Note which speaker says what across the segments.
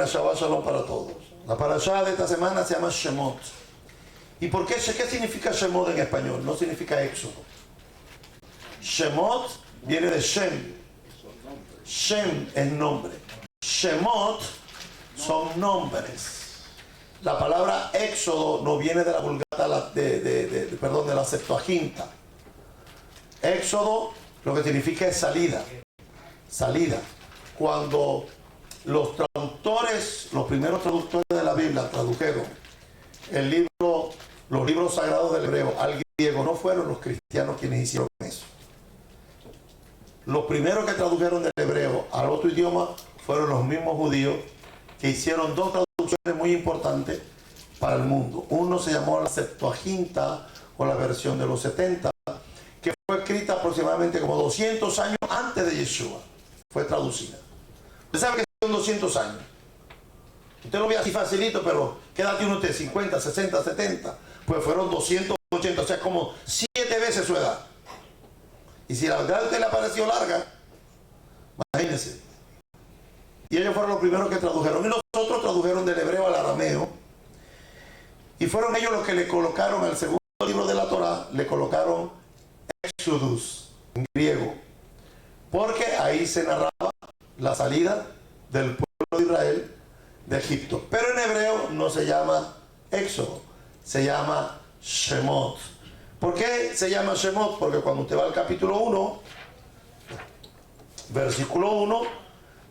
Speaker 1: buenas, Shabbat Shalom para todos. La parashá de esta semana se llama Shemot. ¿Y por qué? ¿Qué significa Shemot en español? No significa éxodo. Shemot viene de Shem. Shem es nombre. Shemot son nombres. La palabra éxodo no viene de la Vulgata, de la Septuaginta. Éxodo lo que significa es salida. Salida. Cuando los traductores, los primeros traductores de la Biblia tradujeron los libros sagrados del hebreo al griego, no fueron los cristianos quienes hicieron eso. Los primeros que tradujeron del hebreo al otro idioma fueron los mismos judíos, que hicieron dos traducciones muy importantes para el mundo. Uno se llamó la Septuaginta, o la versión de los 70, que fue escrita aproximadamente como 200 años antes de Yeshua. Fue traducida. Usted sabe que son 200 años. Usted lo ve así facilito, pero ¿qué edad tiene usted? 50, 60, 70. Pues fueron 280, o sea, como 7 veces su edad. Y si la edad a usted le pareció larga, imagínense. Y ellos fueron los primeros que tradujeron. Y los otros tradujeron del hebreo al arameo. Y fueron ellos los que le colocaron al segundo libro de la Torá, le colocaron Exodus, en griego. Porque ahí se narraba la salida del pueblo de Israel de Egipto. Pero en hebreo no se llama Éxodo, se llama Shemot. ¿Por qué se llama Shemot? Porque cuando usted va al capítulo 1, versículo 1,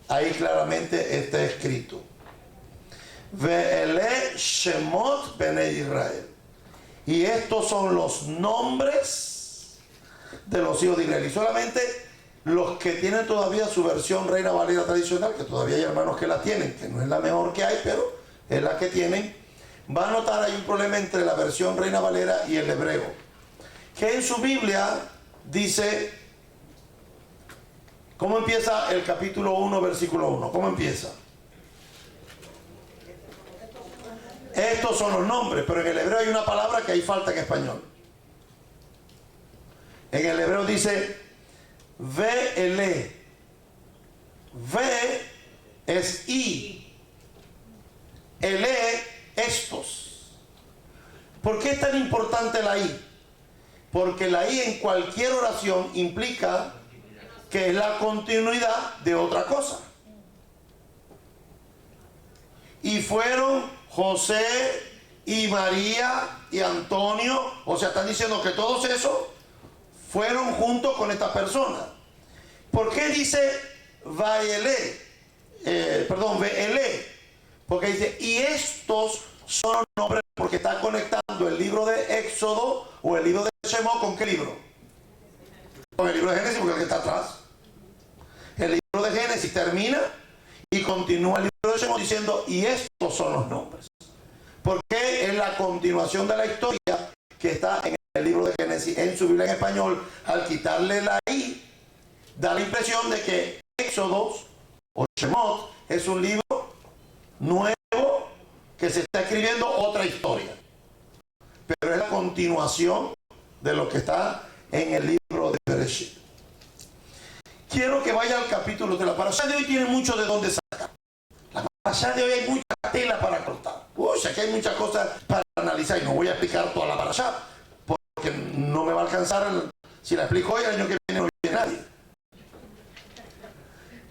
Speaker 1: ahí claramente está escrito: Ve'ele Shemot Bene Israel. Y estos son los nombres de los hijos de Israel. Y solamente los que tienen todavía su versión Reina Valera tradicional, que todavía hay hermanos que la tienen, que no es la mejor que hay, pero es la que tienen, va a notar hay un problema entre la versión Reina Valera y el hebreo, que en su Biblia dice, ¿cómo empieza el capítulo 1, versículo 1? ¿Cómo empieza? Estos son los nombres, pero en el hebreo hay una palabra que ahí falta en español. En el hebreo dice Ve'ele. Ve es I. Ele, estos. ¿Por qué es tan importante la I? Porque la I en cualquier oración implica que es la continuidad de otra cosa. Y fueron José y María y Antonio, o sea, están diciendo que todos esos fueron juntos con esta persona. ¿Por qué dice Ve'ele? Porque dice, y estos son nombres, porque está conectando el libro de Éxodo o el libro de Shemot, ¿con qué libro? Con el libro de Génesis, porque es el que está atrás. El libro de Génesis termina y continúa el libro de Shemot diciendo, y estos son los nombres. Porque es la continuación de la historia que está en el libro de Génesis, en su Biblia en español. Al quitarle la I, da la impresión de que Éxodo o Shemot es un libro nuevo que se está escribiendo otra historia, pero es la continuación de lo que está en el libro de Bereshit. Quiero que vaya al capítulo de la parashá de hoy. Tiene mucho de dónde sacar. La parashá de hoy hay mucha tela para cortar. Aquí hay muchas cosas para analizar y no voy a explicar toda la parashá porque no me va a alcanzar. Si la explico hoy, el año que viene no viene nadie.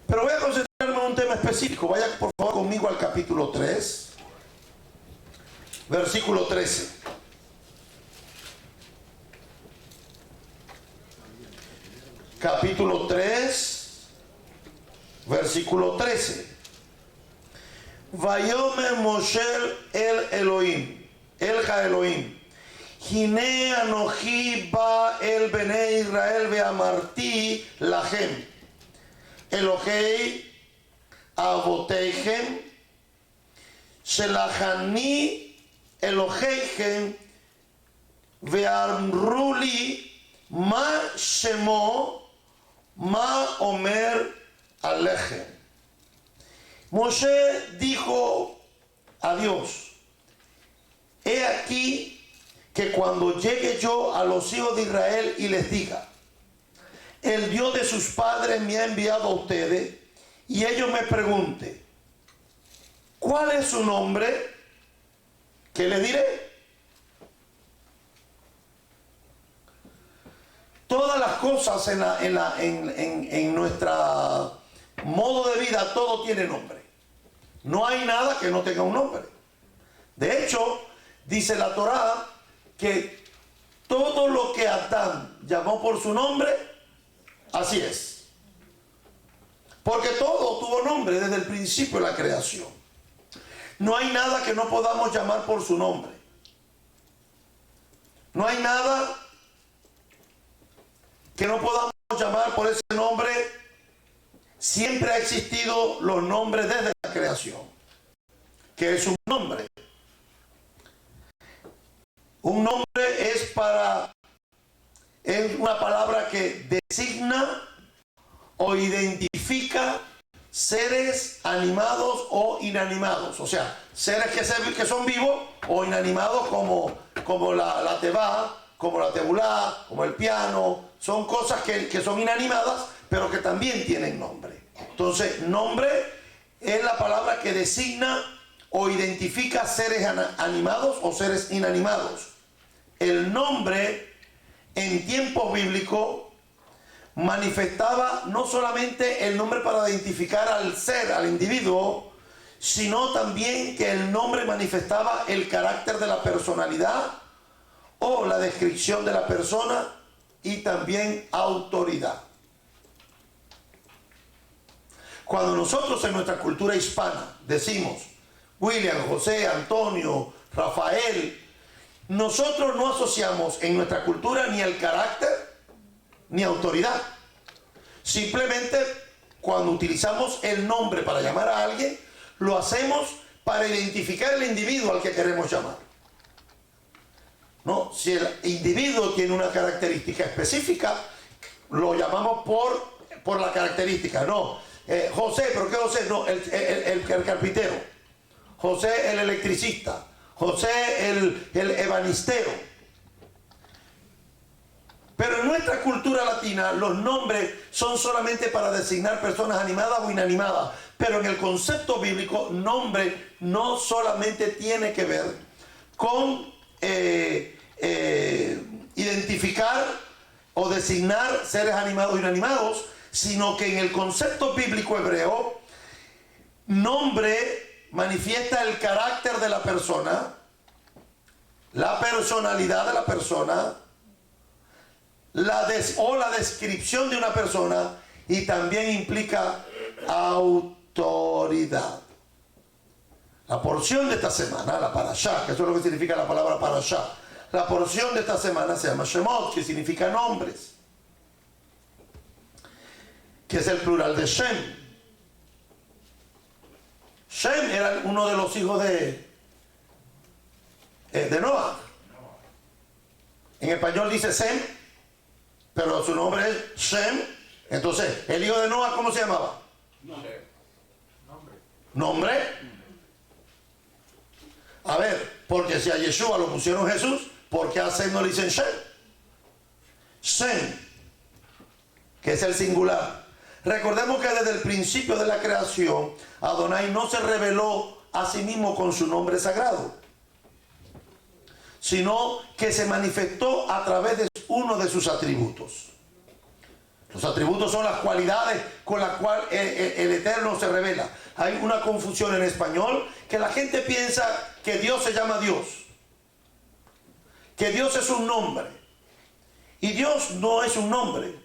Speaker 1: Pero voy a concentrarme en un tema específico. Vaya por favor conmigo al capítulo 3, versículo 13. Capítulo 3, versículo 13. Vayomer Moshe el Elohim, el Ja Elohim, Hine anoji ba el Bene Israel ve'amarti lachem, Elohei avoteihem, shelachani Eloheihem, ve'amru li ma shemo, ma omer alechem. Moshe dijo a Dios: he aquí que cuando llegue yo a los hijos de Israel y les diga, el Dios de sus padres me ha enviado a ustedes, y ellos me pregunten, ¿cuál es su nombre? ¿Qué le diré? Todas las cosas en nuestro modo de vida, todo tiene nombre. No hay nada que no tenga un nombre. De hecho, dice la Torá que todo lo que Adán llamó por su nombre, así es. Porque todo tuvo nombre desde el principio de la creación. No hay nada que no podamos llamar por su nombre. No hay nada que no podamos llamar por ese nombre. Siempre ha existido los nombres desde la creación. ¿Qué es un nombre? Un nombre es una palabra que designa o identifica seres animados o inanimados. O sea, seres que son vivos o inanimados como la teba, como la tebulá, como el piano. Son cosas que son inanimadas, pero que también tienen nombre. Entonces, nombre es la palabra que designa o identifica seres animados o seres inanimados. El nombre en tiempos bíblicos manifestaba no solamente el nombre para identificar al ser, al individuo, sino también que el nombre manifestaba el carácter de la personalidad o la descripción de la persona y también autoridad. Cuando nosotros en nuestra cultura hispana decimos William, José, Antonio, Rafael, nosotros no asociamos en nuestra cultura ni el carácter ni autoridad. Simplemente cuando utilizamos el nombre para llamar a alguien, lo hacemos para identificar el individuo al que queremos llamar. No, si el individuo tiene una característica específica, lo llamamos por la característica. No, José, ¿pero qué José? No, el carpintero. José, el electricista. José, el ebanistero. Pero en nuestra cultura latina los nombres son solamente para designar personas animadas o inanimadas. Pero en el concepto bíblico, nombre no solamente tiene que ver con identificar o designar seres animados o inanimados, sino que en el concepto bíblico hebreo, nombre manifiesta el carácter de la persona, la personalidad de la persona, la descripción de una persona, y también implica autoridad. La porción de esta semana, la parashá, que eso es lo que significa la palabra parashá, la porción de esta semana se llama Shemot, que significa nombres, que es el plural de Shem. Shem era uno de los hijos de Noah. En español dice Sem, pero su nombre es Shem. Entonces, el hijo de Noah, ¿cómo se llamaba? ¿Nombre? A ver, porque si a Yeshua lo pusieron Jesús, ¿por qué a Sem no le dicen Shem? Shem, que es el singular. Recordemos que desde el principio de la creación, Adonai no se reveló a sí mismo con su nombre sagrado, sino que se manifestó a través de uno de sus atributos. Los atributos son las cualidades con las cuales el Eterno se revela. Hay una confusión en español, que la gente piensa que Dios se llama Dios, que Dios es un nombre, y Dios no es un nombre.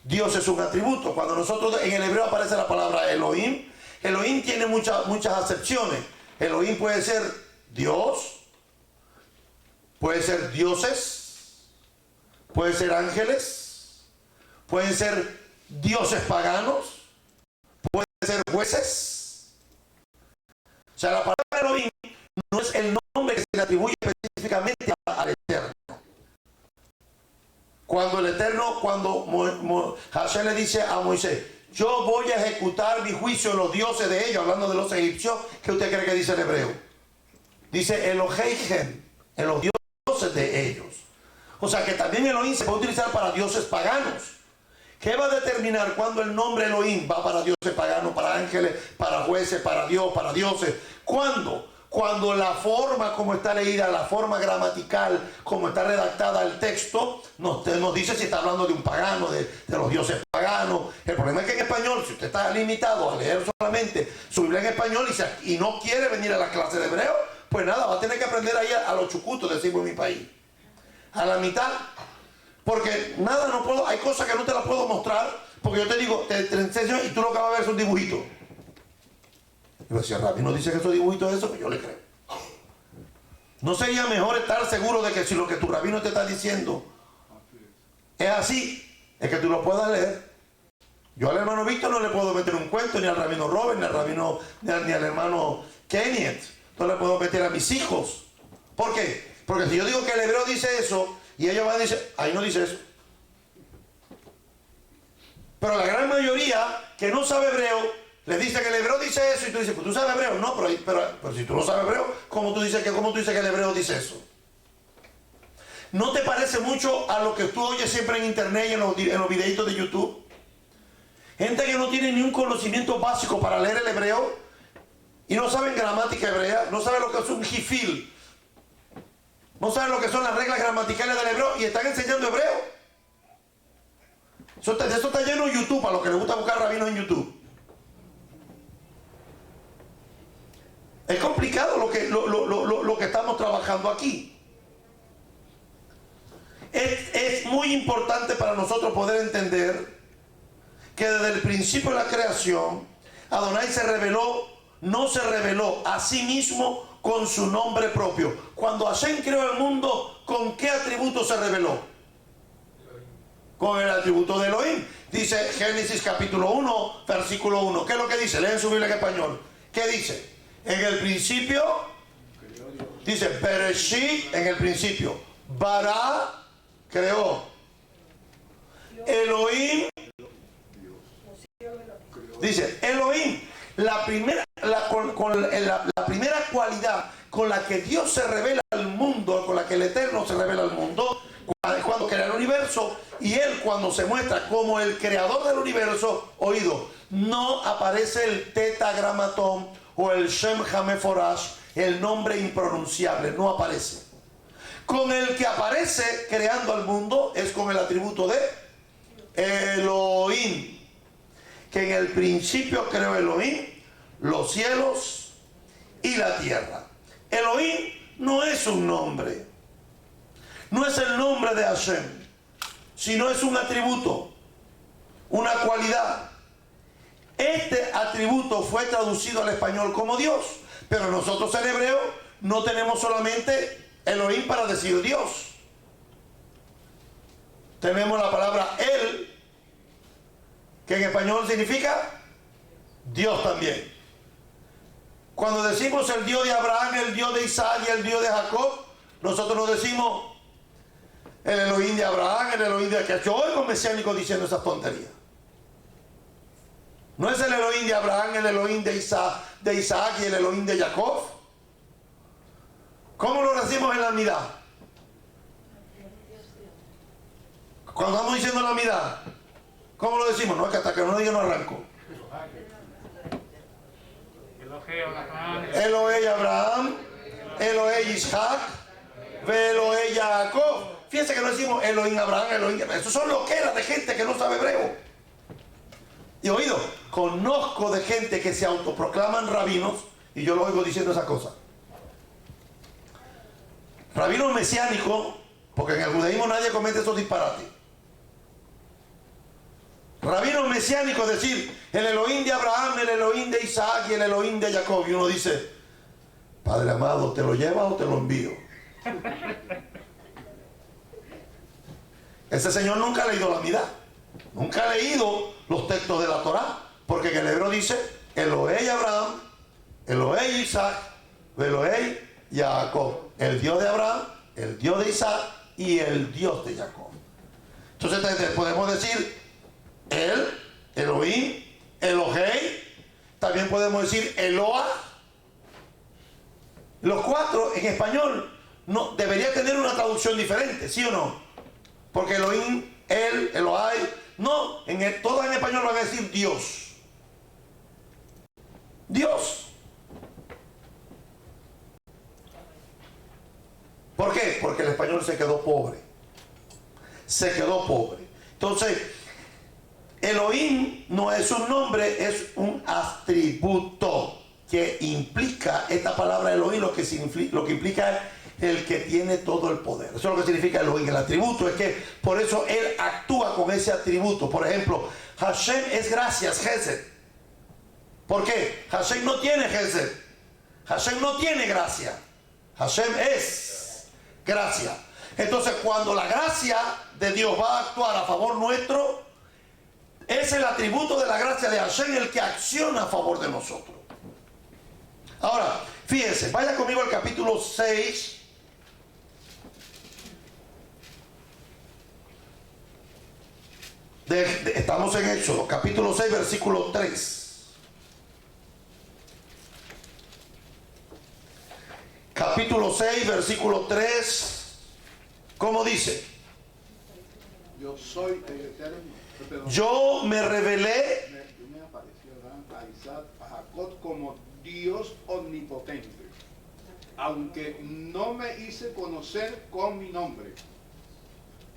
Speaker 1: Dios es un atributo. Cuando nosotros en el hebreo aparece la palabra Elohim, Elohim tiene muchas acepciones. Elohim puede ser Dios, puede ser dioses, puede ser ángeles, pueden ser dioses paganos, pueden ser jueces. O sea, la palabra Elohim no es el nombre que se le atribuye específicamente al Eterno. Cuando el Eterno, Hashem le dice a Moisés, yo voy a ejecutar mi juicio en los dioses de ellos, hablando de los egipcios, ¿qué usted cree que dice el hebreo? Dice Eloheihem, en los dioses de ellos. O sea que también Elohim se puede utilizar para dioses paganos. ¿Qué va a determinar cuando el nombre Elohim va para dioses paganos, para ángeles, para jueces, para Dios, para dioses? ¿Cuándo? Cuando la forma como está leída, la forma gramatical, como está redactada el texto, nos dice si está hablando de un pagano, de los dioses paganos. El problema es que en español, si usted está limitado a leer solamente su Biblia en español y no quiere venir a la clase de hebreo, pues nada, va a tener que aprender ahí a los chucutos, decimos en mi país. A la mitad. Porque nada, no puedo, hay cosas que no te las puedo mostrar, porque yo te digo, te enseño y tú lo que vas a ver es un dibujito. Yo decía, Rabí no dice que esos dibujitos es eso, pues yo le creo. ¿No sería mejor estar seguro de que si lo que tu rabino te está diciendo es así, es que tú lo puedas leer? Yo al hermano Víctor no le puedo meter un cuento, ni al rabino Robert, ni al rabino, ni al hermano Kenneth. No le puedo meter a mis hijos. ¿Por qué? Porque si yo digo que el hebreo dice eso, y ellos van a decir, ahí no dice eso. Pero la gran mayoría que no sabe hebreo, le dice que el hebreo dice eso, y tú dices, pues tú sabes hebreo. No, pero si tú no sabes hebreo, ¿cómo tú dices que el hebreo dice eso? ¿No te parece mucho a lo que tú oyes siempre en internet y en los videitos de YouTube? Gente que no tiene ni un conocimiento básico para leer el hebreo y no saben gramática hebrea, no saben lo que es un jifil, no saben lo que son las reglas gramaticales del hebreo y están enseñando hebreo. Eso está lleno en YouTube, a los que les gusta buscar rabinos en YouTube. Es complicado lo que estamos trabajando aquí. Es muy importante para nosotros poder entender que desde el principio de la creación, Adonai no se reveló a sí mismo con su nombre propio. Cuando Hashem creó el mundo, ¿con qué atributo se reveló? Con el atributo de Elohim. Dice Génesis capítulo 1, versículo 1. ¿Qué es lo que dice? Leen su Biblia en español. ¿Qué dice? En el principio, dice Bereshit, en el principio. Bara, creó. Elohim, dice Elohim. La primera cualidad con la que Dios se revela al mundo, con la que el Eterno se revela al mundo, es cuando crea el universo, y Él cuando se muestra como el creador del universo, oído, no aparece el tetragramatón o el Shem Hameforash, el nombre impronunciable, no aparece. Con el que aparece creando al mundo es con el atributo de Elohim, que en el principio creó Elohim los cielos y la tierra. Elohim no es un nombre, no es el nombre de Hashem, sino es un atributo, una cualidad. Este atributo fue traducido al español como Dios, pero nosotros en hebreo no tenemos solamente Elohim para decir Dios. Tenemos la palabra El, que en español significa Dios también. Cuando decimos el Dios de Abraham, el Dios de Isaac y el Dios de Jacob, nosotros no decimos el Elohim de Abraham, el Elohim de Jacob. Yo oigo mesiánicos diciendo esas tonterías. No es el Elohim de Abraham, el Elohim de Isaac y el Elohim de Jacob. ¿Cómo lo decimos en la Amidad? Cuando estamos diciendo la Amidad, ¿cómo lo decimos? No, es que hasta que no diga no arranco. Elohe Abraham, Elohe Isaac, Elohe Jacob. Fíjense que no decimos Elohim Abraham, Elohim. Esos son loqueras de gente que no sabe hebreo. Y oído, conozco de gente que se autoproclaman rabinos y yo lo oigo diciendo esa cosa. Rabinos mesiánicos, porque en el judaísmo nadie comete esos disparates. Rabinos mesiánicos, decir el Elohim de Abraham, el Elohim de Isaac y el Elohim de Jacob. Y uno dice, Padre amado, ¿te lo llevas o te lo envío? Ese señor nunca ha leído la Amidad, nunca ha leído los textos de la Torá, porque en el hebreo dice Elohe Abraham, Elohe Isaac, Elohe Jacob, el Dios de Abraham, el Dios de Isaac y el Dios de Jacob. Entonces podemos decir El, Elohim, Elohei, también podemos decir Eloah. Los cuatro en español debería tener una traducción diferente, ¿sí o no? Porque Elohim, El, Elohai, No, todas en español van a decir Dios. Dios. ¿Por qué? Porque el español se quedó pobre. Se quedó pobre. Entonces, Elohim no es un nombre, es un atributo que implica, esta palabra Elohim lo que implica es el que tiene todo el poder. Eso es lo que significa Elohim. El atributo es que por eso él actúa con ese atributo. Por ejemplo, Hashem es gracias, Gesed. ¿Por qué? Hashem no tiene Gesed. Hashem no tiene gracia. Hashem es gracia. Entonces, cuando la gracia de Dios va a actuar a favor nuestro, es el atributo de la gracia de Hashem el que acciona a favor de nosotros. Ahora, fíjense, vaya conmigo al capítulo 6. Estamos en Éxodo, capítulo 6, versículo 3. Capítulo 6, versículo 3. ¿Cómo dice?
Speaker 2: Yo soy el Eterno.
Speaker 1: Yo me revelé.
Speaker 2: Me apareció a Isaac, a Jacob como Dios omnipotente, aunque no me hice conocer con mi nombre.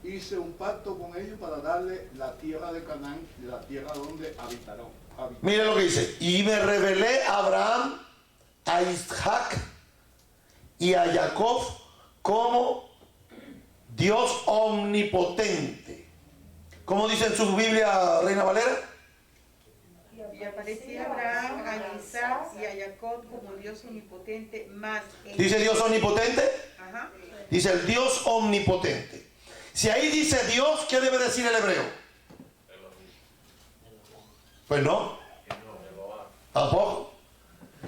Speaker 2: Hice un pacto con ellos para darle la tierra de Canaán, la tierra donde habitarán.
Speaker 1: Mire lo que dice. Y me revelé a Abraham, a Isaac y a Jacob como Dios omnipotente. ¿Cómo dice en su Biblia, Reina Valera?
Speaker 3: Y aparecía Abraham, a Isaac y a Jacob como Dios omnipotente, más
Speaker 1: ¿Dice Dios omnipotente?
Speaker 3: Ajá.
Speaker 1: Dice el Dios omnipotente. Si ahí dice Dios, ¿qué debe decir el hebreo? Pues no. ¿Tampoco?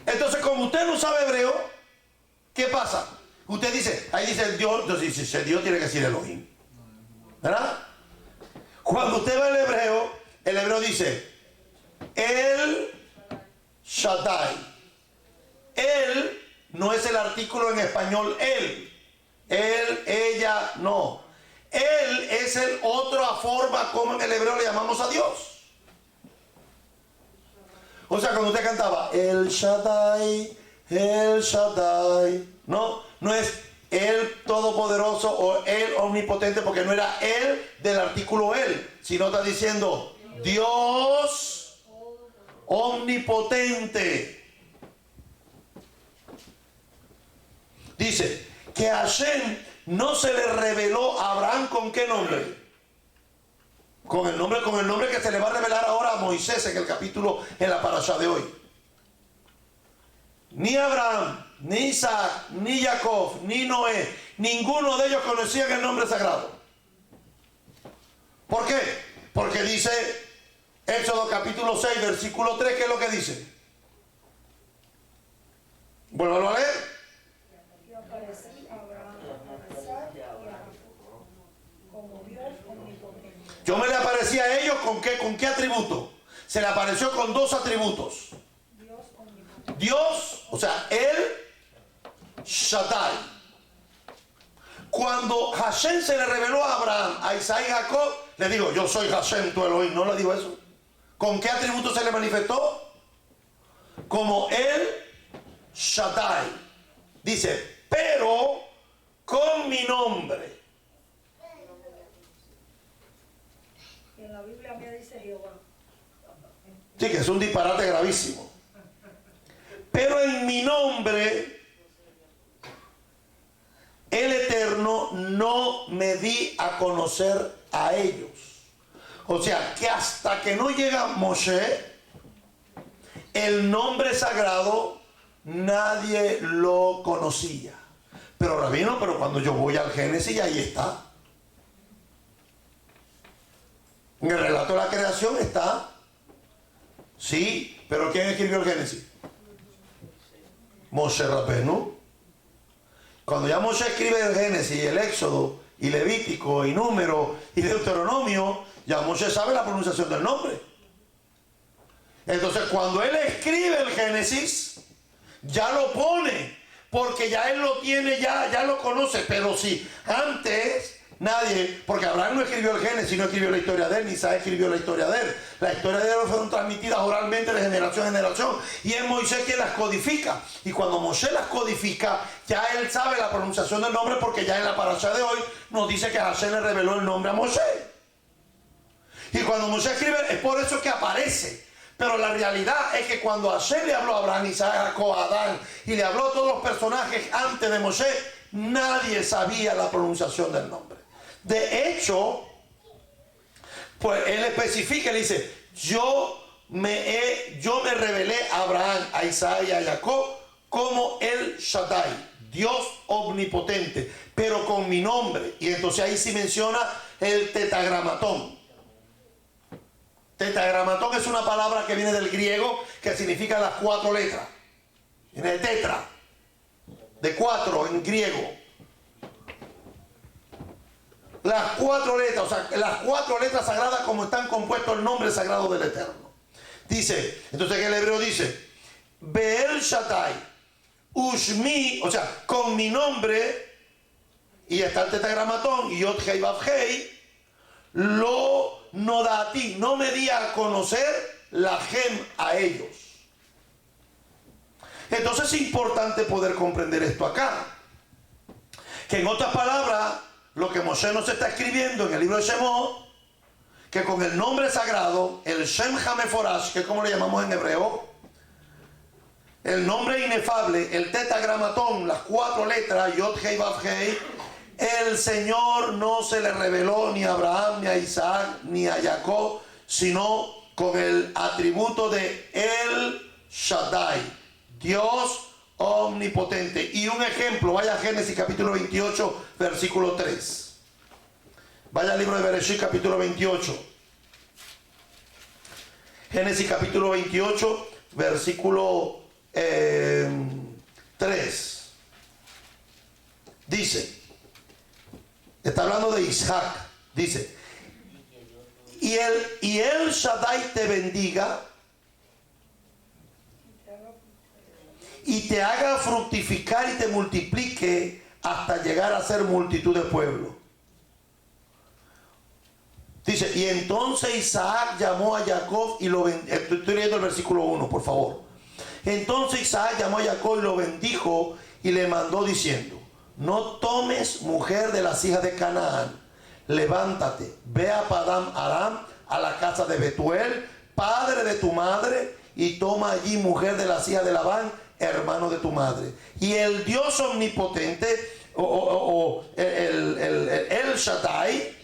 Speaker 1: Entonces, como usted no sabe hebreo, ¿qué pasa? Usted dice, ahí dice el Dios, entonces dice, Dios tiene que decir Elohim. ¿Verdad? Cuando usted va el hebreo dice, El Shaddai. Él no es el artículo en español, él, ella, no. Él es el otra forma como en el hebreo le llamamos a Dios. O sea, cuando usted cantaba El Shaddai, no es el todopoderoso o el omnipotente, porque no era él del artículo él, sino está diciendo Dios omnipotente. Dice que Hashem no se le reveló a Abraham con qué nombre. Con el nombre que se le va a revelar ahora a Moisés en el capítulo, en la parashá de hoy. Ni Abraham, ni Isaac, ni Jacob, ni Noé, ninguno de ellos conocían el nombre sagrado. ¿Por qué? Porque dice Éxodo capítulo 6, versículo 3, ¿qué es lo que dice? Vuélvalo a leer.
Speaker 4: Y apareció Abraham, a Isaac y a Jacob como Dios omnipotente.
Speaker 1: Yo me le aparecí a ellos ¿con qué atributo? Se le apareció con dos atributos.
Speaker 4: Dios omnipotente.
Speaker 1: Dios, o sea, el Shaddai. Cuando Hashem se le reveló a Abraham, a Isaac y a Jacob, le digo, yo soy Hashem, tu Elohim. No le digo eso. ¿Con qué atributo se le manifestó? Como el Shaddai. Dice, pero con mi nombre.
Speaker 4: Y en la Biblia mía dice Jehová.
Speaker 1: Sí, que es un disparate gravísimo. Pero en mi nombre, el Eterno no me di a conocer a ellos. O sea, que hasta que no llega Moshe, el nombre sagrado, nadie lo conocía. Pero rabino, pero cuando yo voy al Génesis, ahí está. En el relato de la creación está. Sí, pero ¿quién escribió el Génesis? Moshe Rabbeinu. Cuando ya Moshe escribe el Génesis, el Éxodo, y Levítico, y Número, y Deuteronomio, ya Moshe sabe la pronunciación del nombre. Entonces, cuando él escribe el Génesis, ya lo pone, porque ya él lo tiene, ya lo conoce. Pero si antes Nadie, porque Abraham no escribió el Génesis, no escribió la historia de él, ni Isaac escribió la historia de él. La historia de él fueron transmitidas oralmente de generación en generación. Y es Moisés quien las codifica. Y cuando Moisés las codifica, ya él sabe la pronunciación del nombre, porque ya en la parasha de hoy nos dice que Hashem le reveló el nombre a Moisés. Y cuando Moisés escribe, es por eso que aparece. Pero la realidad es que cuando Hashem le habló a Abraham, Isaac, Jacob, a Adán, y le habló a todos los personajes antes de Moisés, nadie sabía la pronunciación del nombre. De hecho, pues él especifica, le dice, yo me revelé a Abraham, a Isaac y a Jacob como el Shaddai, Dios omnipotente, pero con mi nombre. Y entonces ahí sí menciona el tetragramatón. Tetragramatón es una palabra que viene del griego, que significa las 4 letras. Viene de tetra, de 4 en griego. Las 4 letras, o sea, las 4 letras sagradas como están compuestos el nombre sagrado del Eterno. Dice, entonces el hebreo dice, Be'el Shaddai, Ushmi, o sea, con mi nombre, y está el tetragramatón, Yod Hei Vav Hei, lo nodati, no me di a conocer la gem a ellos. Entonces es importante poder comprender esto acá. Que en otras palabras, lo que Moshe nos está escribiendo en el libro de Shemot, que con el nombre sagrado, el Shem HaMeforash, que es como le llamamos en hebreo, el nombre inefable, el tetragramatón, las 4 letras, Yod Hei Vav Hei, el Señor no se le reveló ni a Abraham, ni a Isaac, ni a Jacob, sino con el atributo de El Shaddai, Dios omnipotente. Y un ejemplo, vaya a Génesis capítulo 28, versículo 3. Vaya al libro de Bereshit capítulo 28. Génesis capítulo 28, versículo 3. Dice, está hablando de Isaac, dice, y el Shaddai te bendiga y te haga fructificar y te multiplique hasta llegar a ser multitud de pueblos. Dice, y entonces Isaac llamó a Jacob y lo bendijo. Estoy leyendo el versículo 1, por favor. Entonces Isaac llamó a Jacob y lo bendijo y le mandó diciendo, no tomes mujer de las hijas de Canaán, levántate, ve a Padán Aram, a la casa de Betuel, padre de tu madre, y toma allí mujer de las hijas de Labán, hermano de tu madre. Y el Dios omnipotente, el Shaddai,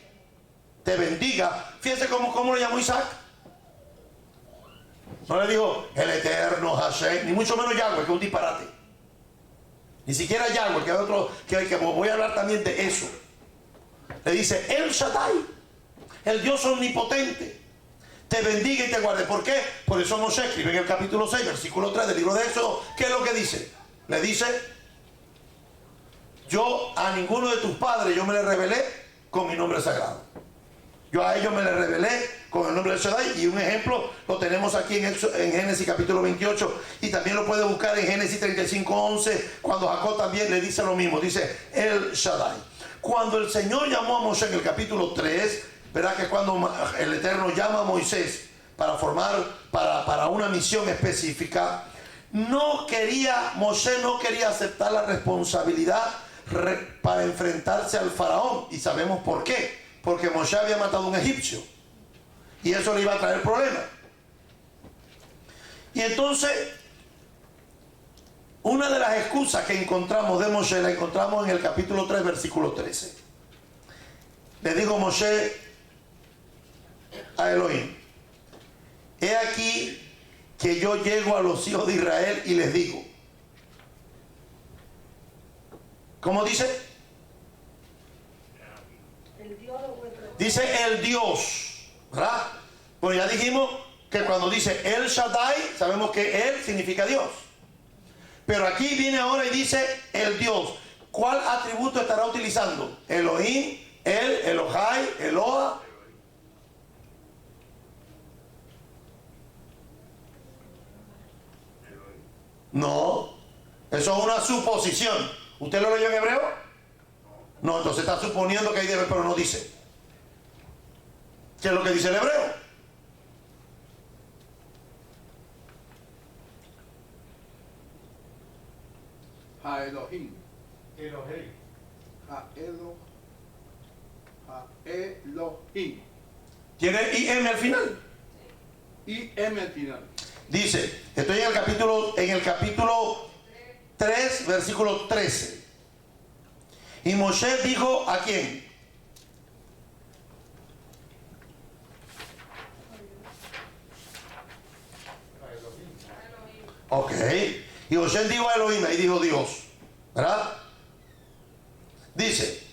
Speaker 1: te bendiga. Fíjense cómo lo llamó Isaac. No le dijo el eterno Hashem, ni mucho menos Yahweh, que es un disparate. Ni siquiera Yahweh, que es otro, que voy a hablar también de eso. Le dice el Shaddai, el Dios omnipotente, te bendiga y te guarde. ¿Por qué? Por eso Moshe escribe en el capítulo 6, versículo 3 del libro de Éxodo. ¿Qué es lo que dice? Le dice, yo a ninguno de tus padres yo me le revelé con mi nombre sagrado. Yo a ellos me le revelé con el nombre de Shaddai. Y un ejemplo lo tenemos aquí en Génesis capítulo 28. Y también lo puede buscar en Génesis 35:11, cuando Jacob también le dice lo mismo. Dice el Shaddai. Cuando el Señor llamó a Moshe en el capítulo 3, verá que cuando el Eterno llama a Moisés para para una misión específica, Moshe no quería aceptar la responsabilidad para enfrentarse al faraón. Y sabemos por qué. Porque Moshe había matado a un egipcio. Y eso le iba a traer problemas. Y entonces, una de las excusas que encontramos de Moshe, la encontramos en el capítulo 3, versículo 13. Le dijo Moshe a Elohim, he aquí que yo llego a los hijos de Israel y les digo, ¿cómo dice? Dice el Dios, ¿verdad? Pues ya dijimos que cuando dice el Shaddai, sabemos que él significa Dios. Pero aquí viene ahora y dice el Dios. ¿Cuál atributo estará utilizando? Elohim, Elohai, Eloa. No, eso es una suposición. ¿Usted lo leyó en hebreo? No, entonces está suponiendo que ahí debe, pero no dice. ¿Qué es lo que dice el hebreo?
Speaker 2: Ha Elohim.
Speaker 5: Elohim.
Speaker 2: Ha Elohim.
Speaker 1: Tiene IM al final.
Speaker 2: Y M al final.
Speaker 1: Dice, estoy en el capítulo 3, versículo 13. Y Moshe dijo, ¿a quién? Ok. Y Moshe dijo a Elohim, ahí dijo Dios, ¿verdad? Dice,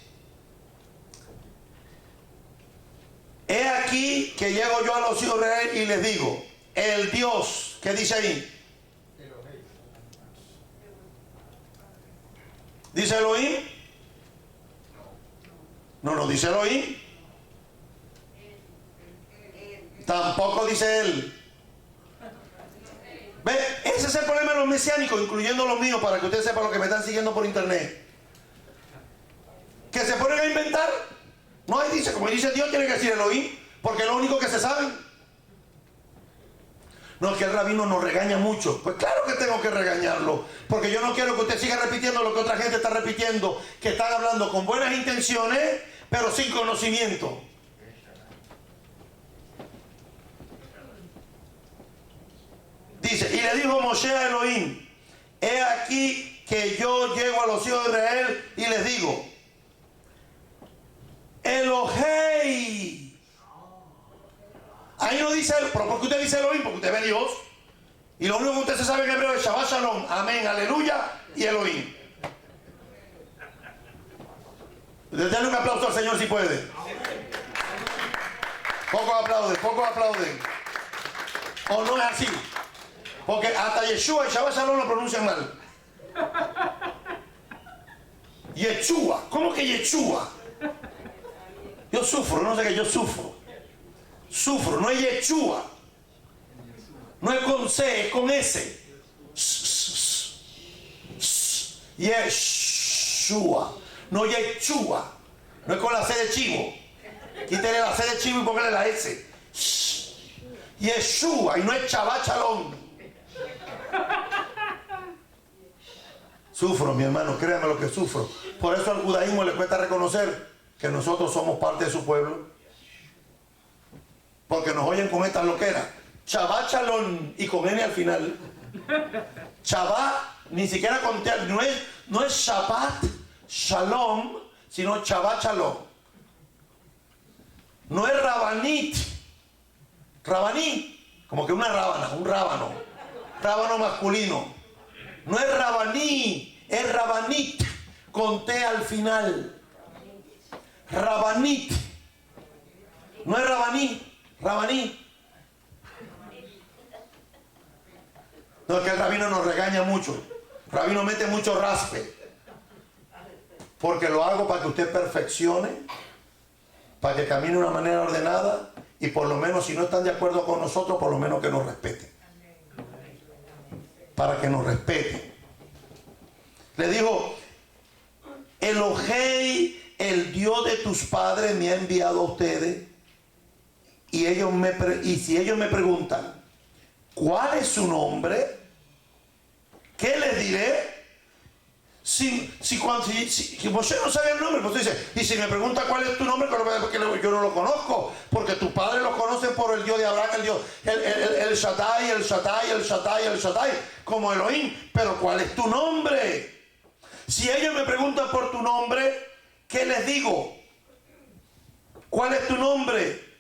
Speaker 1: he aquí que llego yo a los hijos de Israel y les digo, el Dios, ¿qué dice ahí? ¿Dice Elohim? No dice Elohim. Tampoco dice él. ¿Ve? Ese es el problema de los mesiánicos, incluyendo los míos, para que ustedes sepan lo que me están siguiendo por internet. Que se ponen a inventar. No, ahí dice, como dice Dios, tiene que decir Elohim, porque es lo único que se saben. No, es que el rabino nos regaña mucho. Pues claro que tengo que regañarlo, porque yo no quiero que usted siga repitiendo lo que otra gente está repitiendo, que están hablando con buenas intenciones, pero sin conocimiento. Dice, y le dijo Moshe a Elohim, he aquí que yo llego a los hijos de Israel y les digo, Elohei. Ahí no dice, pero ¿por qué usted dice Elohim? Porque usted ve Dios. Y lo único que usted se sabe en hebreo es Shabbat Shalom, amén, aleluya y Elohim. Denle un aplauso al Señor si puede. Pocos aplauden. ¿O no es así? Porque hasta Yeshua y Shabbat Shalom lo pronuncian mal. Yeshua, ¿cómo que Yeshua? Yo sufro, no sé qué, yo sufro. Sufro, no es Yeshua. No es con C, es con S. Yeshua. No Yeshua. No es con la C de chivo. Quítale la C de chivo y póngale la S. Yeshua. Y no es Shabbat Shalom. Sufro, mi hermano, créame lo que sufro. Por eso al judaísmo le cuesta reconocer que nosotros somos parte de su pueblo. Porque nos oyen con estas loqueras. Shabbat Shalom y con N al final. Shabbat, ni siquiera con T, no es Shabbat Shalom, sino Shabbat Shalom. No es Rabanit. Rabaní, como que una rábana, un rábano. Rábano masculino. No es Rabaní, es Rabanit, con T al final. Rabanit. No es Rabaní, Rabaní. No, es que el rabino nos regaña mucho. El rabino mete mucho raspe. Porque lo hago para que usted perfeccione, para que camine de una manera ordenada y por lo menos si no están de acuerdo con nosotros, por lo menos que nos respeten. Para que nos respeten. Le dijo, Elohei, el Dios de tus padres me ha enviado a ustedes y si ellos me preguntan, ¿cuál es su nombre? ¿Qué les diré? Si Moshe no sabía el nombre, pues dice, y si me pregunta cuál es tu nombre, porque yo no lo conozco, porque tus padres lo conocen por el Dios de Abraham, el Dios, el Shaddai, el Shaddai, el Shaddai, el Shaddai, como Elohim, pero ¿cuál es tu nombre? Si ellos me preguntan por tu nombre, ¿qué les digo? ¿Cuál es tu nombre?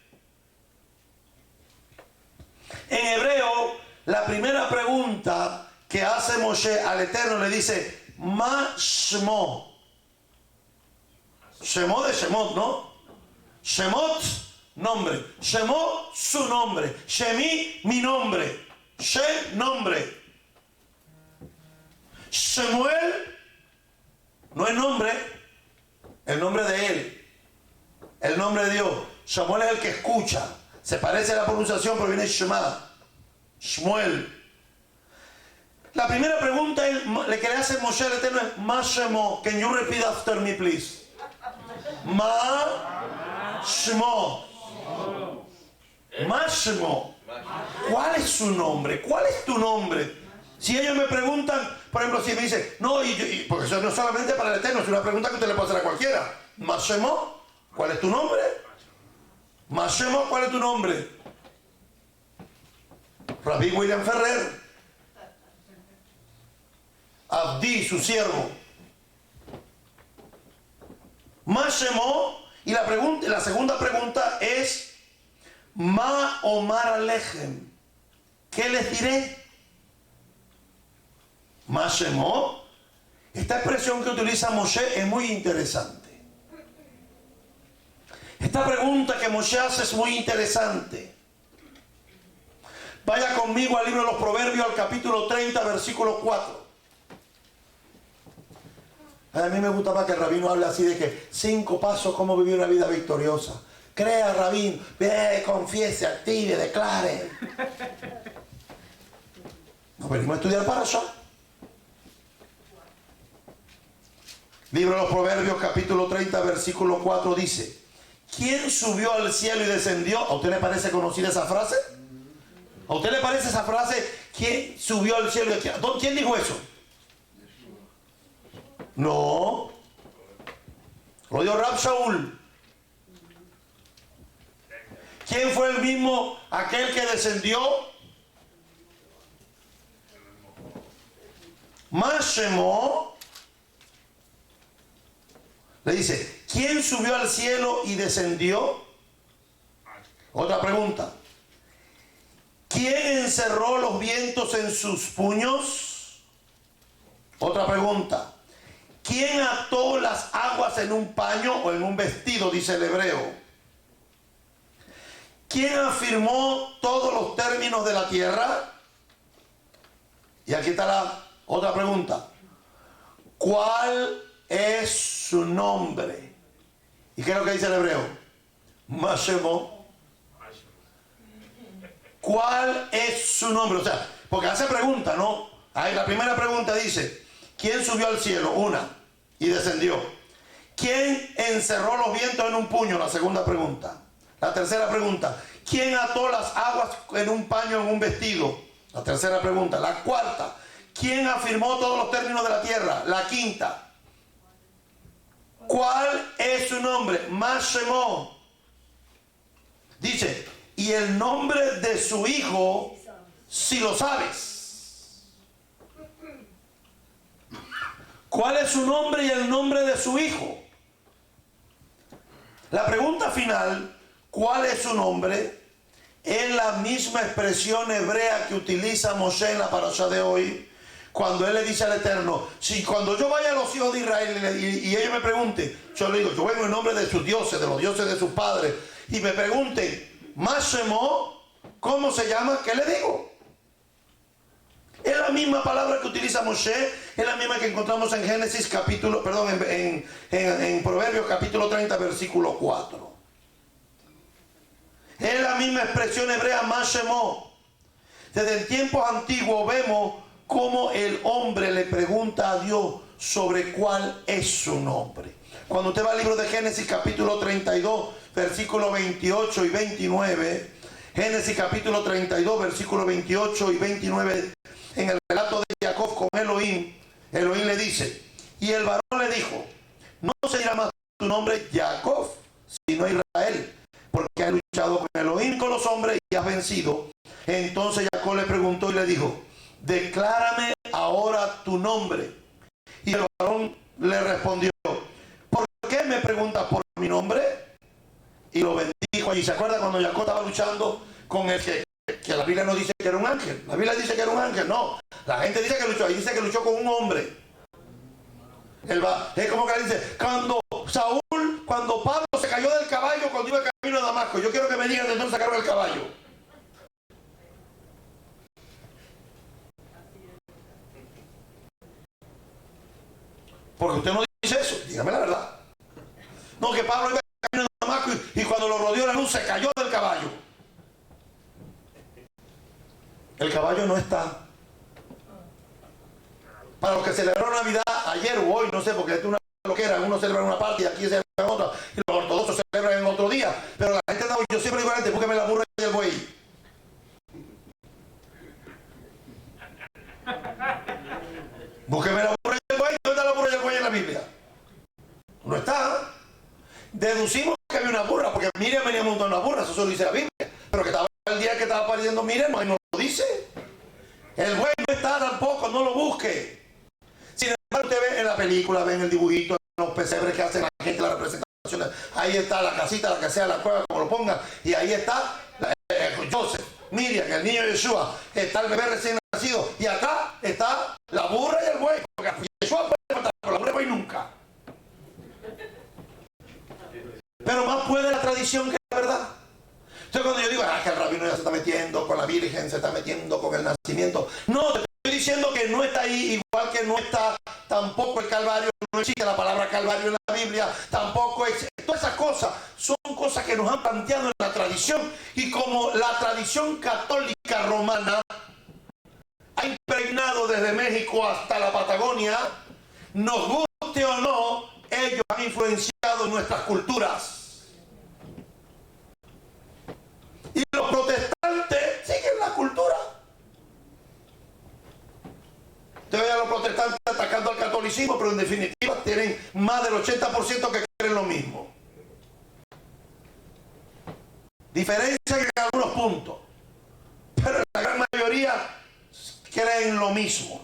Speaker 1: En hebreo, la primera pregunta que hace Moshe al Eterno le dice, Ma Shemo. Shemo de Shemot, ¿no? Shemot, nombre. Shemo, su nombre. Shemi, mi nombre. Shem, nombre. Shemuel, no es nombre, el nombre de él. El nombre de Dios. Shemuel es el que escucha. Se parece a la pronunciación, pero viene Shema. Shmuel. La primera pregunta que le hace Moshe al Eterno es, Ma Shemo, can you repeat after me, please? Shmo. Shmo. ¿Cuál es su nombre? ¿Cuál es tu nombre? Si ellos me preguntan, por ejemplo, si me dicen, no, porque eso no es solamente para el Eterno, es una pregunta que usted le puede hacer a cualquiera. Shmo, ¿cuál es tu nombre? Shmo, ¿cuál es tu nombre? Rabí William Ferrer. Abdi, su siervo. Shmo. Y la segunda pregunta es, Ma Omar Alechem. ¿Qué les diré? Shmo. Esta expresión que utiliza Moshe es muy interesante. Esta pregunta que Moshe hace es muy interesante. Vaya conmigo al libro de los Proverbios, al capítulo 30, versículo 4. A mí me gustaba que el rabino hable así de que 5 pasos cómo vivir una vida victoriosa. Crea, rabino, ve, confiese, active, declare. Nos venimos a estudiar para allá. Libro de los Proverbios, capítulo 30, versículo 4 dice: ¿quién subió al cielo y descendió? ¿A usted le parece conocida esa frase? ¿A usted le parece esa frase? ¿Quién subió al cielo y descendió? ¿Quién dijo eso? No. Lo dio Rab Shaul. ¿Quién fue el mismo, aquel que descendió? Shmo. Le dice, ¿quién subió al cielo y descendió? Otra pregunta. ¿Quién encerró los vientos en sus puños? Otra pregunta. ¿Quién ató las aguas en un paño o en un vestido? Dice el hebreo. ¿Quién afirmó todos los términos de la tierra? Y aquí está la otra pregunta. ¿Cuál es su nombre? ¿Y qué es lo que dice el hebreo? Shmo. ¿Cuál es su nombre? O sea, porque hace pregunta, ¿no? Ahí la primera pregunta dice, ¿quién subió al cielo? Una, y descendió. ¿Quién encerró los vientos en un puño? La segunda pregunta. La tercera pregunta, ¿quién ató las aguas en un paño, en un vestido? La tercera pregunta. La cuarta, ¿quién afirmó todos los términos de la tierra? La quinta. ¿Cuál es su nombre? Shmo. Dice, y el nombre de su hijo, si lo sabes. ¿Cuál es su nombre y el nombre de su hijo? La pregunta final, ¿cuál es su nombre? Es la misma expresión hebrea que utiliza Moshe en la parasha de hoy, cuando él le dice al Eterno, si cuando yo vaya a los hijos de Israel y ellos me pregunten, yo le digo, yo vengo en nombre de sus dioses, de los dioses de sus padres, y me pregunten, Shmo, ¿cómo se llama? ¿Qué le digo? Es la misma palabra que utiliza Moshe, es la misma que encontramos en Génesis capítulo, perdón, en Proverbios capítulo 30, versículo 4. Es la misma expresión hebrea, Shmo. Desde el tiempo antiguo vemos cómo el hombre le pregunta a Dios sobre cuál es su nombre. Cuando usted va al libro de Génesis capítulo 32, versículos 28 y 29, Génesis capítulo 32, versículos 28 y 29, en el relato de Jacob con Elohim, Elohim le dice, y el varón le dijo, no se dirá más tu nombre Jacob, sino Israel, porque has luchado con Elohim, con los hombres, y has vencido. Entonces Jacob le preguntó y le dijo, declárame ahora tu nombre. Y el varón le respondió, ¿por qué me preguntas por mi nombre? Y lo bendijo. Y se acuerda cuando Jacob estaba luchando con el que la Biblia no dice que era un ángel. La Biblia dice que era un ángel, no. La gente dice que luchó, y dice que luchó con un hombre. Es como que le dice, cuando Pablo se cayó del caballo cuando iba camino a Damasco, yo quiero que me digan de dónde sacaron el caballo. Porque usted no dice eso, dígame la verdad. No, que Pablo iba camino a Damasco y cuando lo rodeó la luz se cayó del caballo. El caballo no está. Para los que celebraron Navidad ayer o hoy, no sé, porque es una lo que era, unos celebran una parte y aquí se celebran otra, y los ortodoxos celebran en otro día, pero la gente no, yo siempre digo a la gente, búsqueme la burra y el buey. Búsqueme la burra y el buey. ¿Dónde está la burra y el buey en la Biblia? No está. Deducimos que había una burra, porque Miriam venía montando una burra, eso solo dice la Biblia, pero que estaba el día que estaba pariendo Miriam, ahí no lo dice. El buey no está tampoco, no lo busque. Sin embargo, usted ve en la película, ve en el dibujito, en los pesebres que hace la gente, las representaciones, ahí está la casita, la que sea, la cueva, como lo pongan, y ahí está Joseph, Miriam, el niño Yeshua, está el bebé recién nacido, y acá está la burra y el buey, porque Yeshua puede matar, pero la burra y el buey nunca. Pero más puede la tradición que la verdad. Entonces cuando yo digo, que el rabino ya se está metiendo con la Virgen, se está metiendo con el nacimiento, no, te estoy diciendo que no está ahí, igual que no está tampoco el Calvario, no existe la palabra Calvario en la Biblia, tampoco existe. Todas esas cosas son cosas que nos han planteado en la tradición, y como la tradición católica romana ha impregnado desde México hasta la Patagonia, nos guste o no, ellos han influenciado nuestras culturas. Y los protestantes siguen la cultura. Usted ve a los protestantes atacando al catolicismo, pero en definitiva tienen más del 80% que creen lo mismo. Diferencia en algunos puntos, pero la gran mayoría creen lo mismo.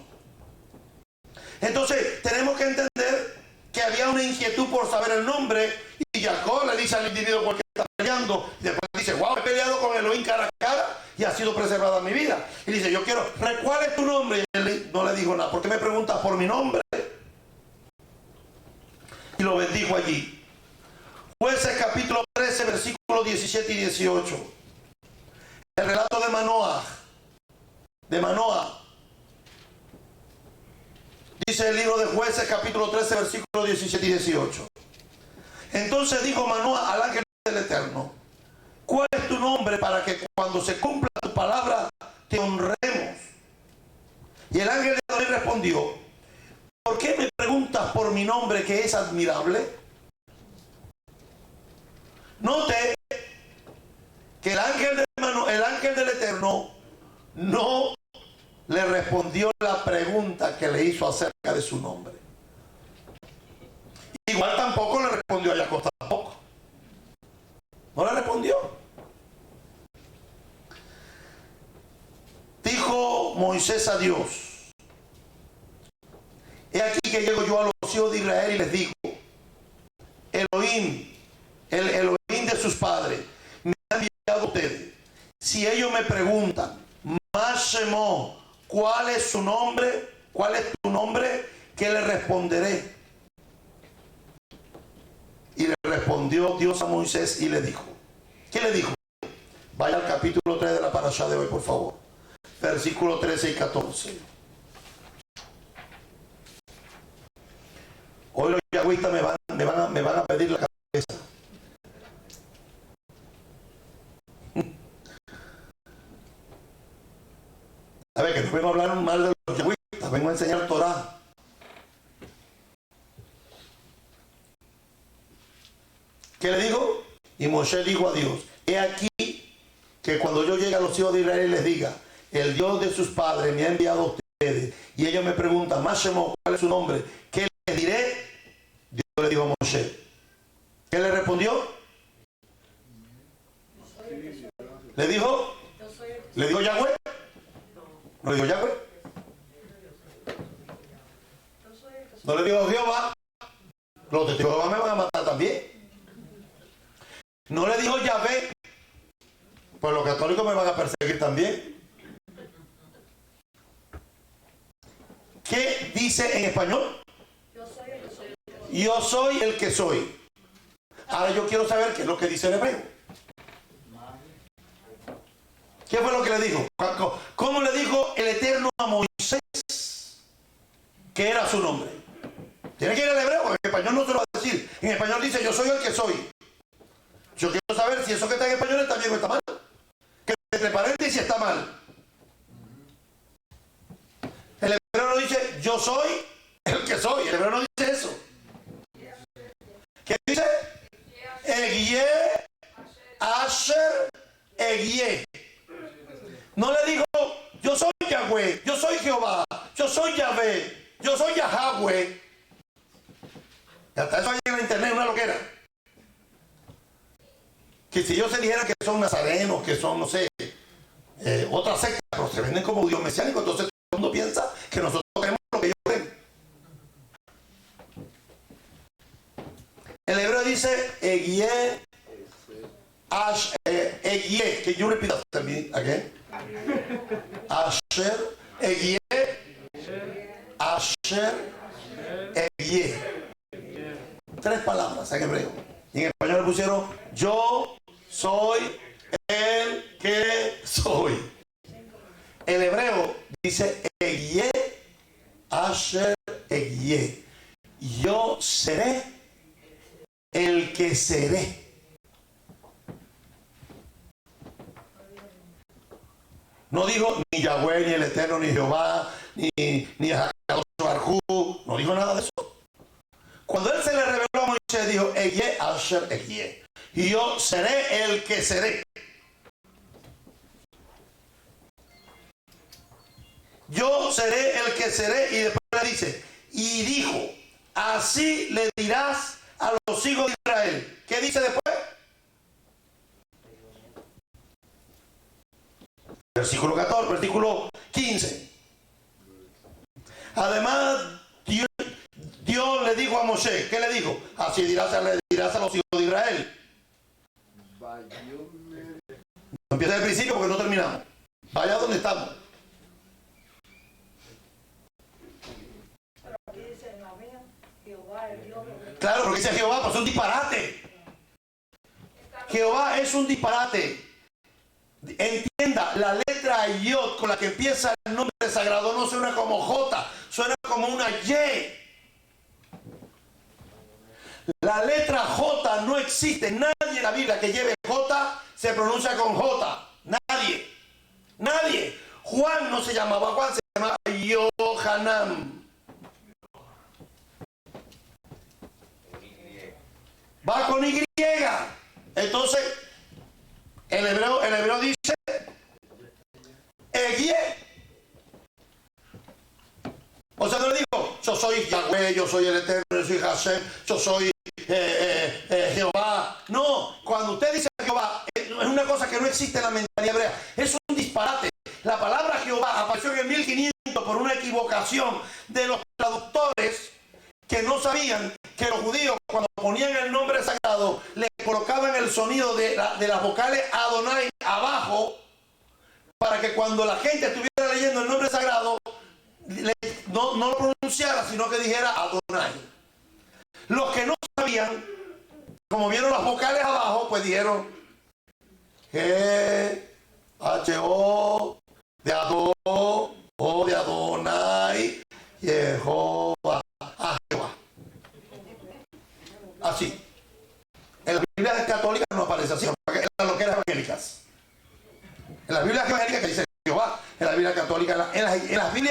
Speaker 1: Entonces tenemos que entender que había una inquietud por saber el nombre, y Jacob le dice al individuo por qué está peleando, y después dice, wow, he peleado con Elohim cara a cara y ha sido preservada mi vida. Y dice, yo quiero, ¿cuál es tu nombre? Y él no le dijo nada. ¿Por qué me preguntas por mi nombre? Y lo bendijo allí. Jueces capítulo 13, versículos 17 y 18. El relato de Manoah. Dice el libro de Jueces capítulo 13, versículos 17 y 18. Entonces dijo Manoah al ángel del Eterno, ¿cuál es tu nombre para que cuando se cumpla tu palabra te honremos? Y el ángel de Elohim respondió, ¿por qué me preguntas por mi nombre que es admirable? Note que el ángel del Eterno no le respondió la pregunta que le hizo acerca de su nombre. Igual tampoco le respondió a Jacob tampoco. No le respondió. Dijo Moisés a Dios, he aquí que llego yo a los hijos de Israel y les digo, Elohim, el Elohim de sus padres, me ha enviado a ustedes. Si ellos me preguntan, Mashemó, ¿cuál es su nombre? ¿Cuál es tu nombre? ¿Qué le responderé? Y le respondió Dios a Moisés y le dijo, ¿qué le dijo? Vaya al capítulo 3 de la parashá de hoy, por favor. Versículos 13 y 14. Hoy los yagüistas me van a pedir la cabeza. A ver, que no vengo a hablar mal de los yagüistas, vengo a enseñar Torah. ¿Qué le digo? Y Moshe dijo a Dios, he aquí que cuando yo llegue a los hijos de Israel y les diga, el Dios de sus padres me ha enviado a ustedes, y ellos me preguntan, Mashemó, ¿cuál es su nombre? ¿Qué les diré? Dios le dijo a Moshe. ¿Qué le respondió? ¿Le dijo? ¿Le dijo Yahweh? ¿No le dijo Yahweh? ¿No le dijo Jehová? Los testigos de Jehová me van a matar también. ¿No le dijo Yahvé? Pues los católicos me van a perseguir también. ¿Qué dice en español? Yo soy el que soy. Ahora yo quiero saber qué es lo que dice en hebreo. ¿Qué fue lo que le dijo? ¿Cómo le dijo el Eterno a Moisés que era su nombre? Tiene que ir al hebreo, porque en español no se lo va a decir. En español dice, yo soy el que soy. Yo quiero saber si eso que está en español está bien o está mal. Que entre paréntesis está mal. El hebreo no dice, yo soy el que soy. El hebreo no dice eso. Eguié. No le dijo, yo soy Yahweh, yo soy Jehová, yo soy Yahvé, yo soy Yahweh. Y hasta eso hay en la internet una loquera. Que si yo se dijera que son nazarenos, que son, no sé, otra secta, pero se venden como judíos mesiánicos, entonces todo el mundo piensa que nosotros creemos lo que ellos creen. El hebreo dice Eguié, Eguié, can you repeat after me again? Asher, Eguié, Asher, Eguié. 3 palabras en hebreo. Y en español le pusieron yo soy el que soy. El hebreo dice Eguié, Asher, Eguié. Yo seré el que seré. No dijo ni Yahweh, ni el Eterno, ni Jehová, ni Hakadosh Baruj Hu. No dijo nada de eso. Cuando él se le reveló a Moisés, dijo Eguié, Asher, Eguié. Y yo seré el que seré. Yo seré el que seré. Y después le dice, y dijo, así le dirás a los hijos de Israel. ¿Qué dice después? Versículo 14, versículo 15. Además, Dios le dijo a Moshe, ¿qué le dijo? Así le dirás a los hijos de Israel. No empieza del principio porque no terminamos. Vaya donde estamos.
Speaker 4: Pero aquí dice en la mía, Jehová es Dios.
Speaker 1: Claro, porque dice Jehová, pues es un disparate. Jehová es un disparate. Entienda, la letra Yod con la que empieza el nombre sagrado no suena como J, suena como una Y. La letra J no existe. Nadie en la Biblia que lleve J se pronuncia con J. Nadie. Nadie. Juan no se llamaba Juan, se llamaba Yohanan. Va con Y. Entonces, el hebreo dice Eguié. O sea, no le digo, yo soy Yahweh, yo soy el Eterno, yo soy Hashem, yo soy Jehová. No, cuando usted dice Jehová, es una cosa que no existe en la mentalidad hebrea. Es un disparate. La palabra Jehová apareció en el 1500 por una equivocación de los traductores que no sabían que los judíos, cuando ponían el nombre sagrado, le colocaban el sonido de las vocales Adonai abajo, para que cuando la gente estuviera leyendo el nombre sagrado, no lo pronunciara, sino que dijera Adonai. Los que no sabían, como vieron las vocales abajo, pues dijeron H-O, de Adó, O de Adonai, Jehová, a Jehová. Así. En las Biblias católicas no aparece así, porque en las loqueras evangélicas. En las Biblias evangélicas que dice Jehová, en la Biblia católica, en las Biblias